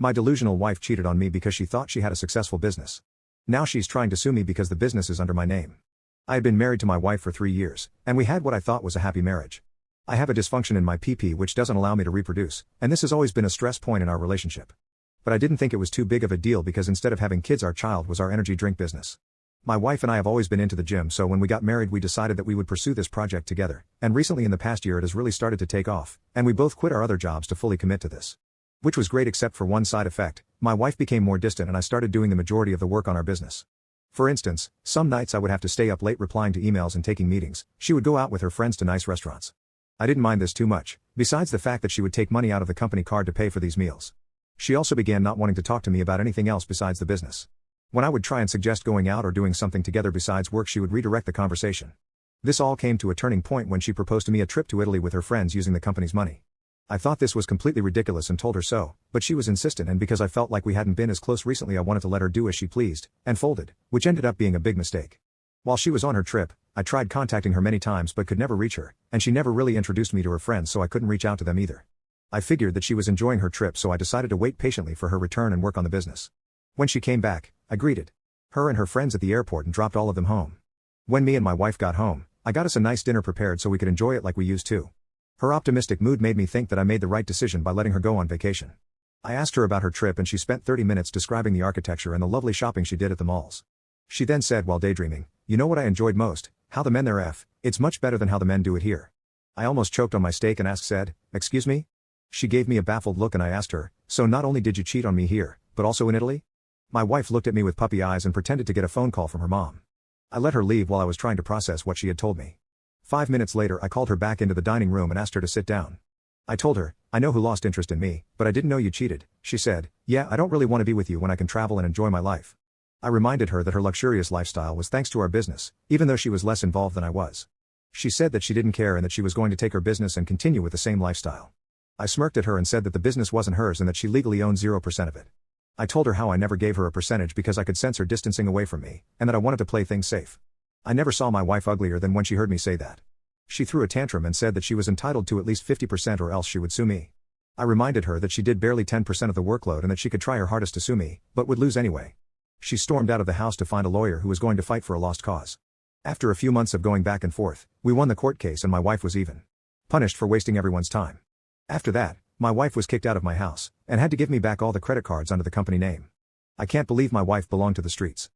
My delusional wife cheated on me because she thought she had a successful business. Now she's trying to sue me because the business is under my name. I had been married to my wife for 3 years, and we had what I thought was a happy marriage. I have a dysfunction in my PP which doesn't allow me to reproduce, and this has always been a stress point in our relationship. But I didn't think it was too big of a deal because instead of having kids, our child was our energy drink business. My wife and I have always been into the gym, so when we got married we decided that we would pursue this project together, and recently in the past year it has really started to take off, and we both quit our other jobs to fully commit to this. Which was great except for one side effect: my wife became more distant and I started doing the majority of the work on our business. For instance, some nights I would have to stay up late replying to emails and taking meetings. She would go out with her friends to nice restaurants. I didn't mind this too much, besides the fact that she would take money out of the company card to pay for these meals. She also began not wanting to talk to me about anything else besides the business. When I would try and suggest going out or doing something together besides work, she would redirect the conversation. This all came to a turning point when she proposed to me a trip to Italy with her friends using the company's money. I thought this was completely ridiculous and told her so, but she was insistent, and because I felt like we hadn't been as close recently I wanted to let her do as she pleased, and folded, which ended up being a big mistake. While she was on her trip, I tried contacting her many times but could never reach her, and she never really introduced me to her friends, so I couldn't reach out to them either. I figured that she was enjoying her trip, so I decided to wait patiently for her return and work on the business. When she came back, I greeted her and her friends at the airport and dropped all of them home. When me and my wife got home, I got us a nice dinner prepared so we could enjoy it like we used to. Her optimistic mood made me think that I made the right decision by letting her go on vacation. I asked her about her trip and she spent 30 minutes describing the architecture and the lovely shopping she did at the malls. She then said while daydreaming, "You know what I enjoyed most? How the men there F. It's much better than how the men do it here." I almost choked on my steak and said, "Excuse me?" She gave me a baffled look and I asked her, "So not only did you cheat on me here, but also in Italy?" My wife looked at me with puppy eyes and pretended to get a phone call from her mom. I let her leave while I was trying to process what she had told me. 5 minutes later I called her back into the dining room and asked her to sit down. I told her, "I know who lost interest in me, but I didn't know you cheated." She said, "Yeah, I don't really want to be with you when I can travel and enjoy my life." I reminded her that her luxurious lifestyle was thanks to our business, even though she was less involved than I was. She said that she didn't care and that she was going to take her business and continue with the same lifestyle. I smirked at her and said that the business wasn't hers and that she legally owned 0% of it. I told her how I never gave her a percentage because I could sense her distancing away from me, and that I wanted to play things safe. I never saw my wife uglier than when she heard me say that. She threw a tantrum and said that she was entitled to at least 50% or else she would sue me. I reminded her that she did barely 10% of the workload and that she could try her hardest to sue me, but would lose anyway. She stormed out of the house to find a lawyer who was going to fight for a lost cause. After a few months of going back and forth, we won the court case and my wife was even punished for wasting everyone's time. After that, my wife was kicked out of my house, and had to give me back all the credit cards under the company name. I can't believe my wife belonged to the streets.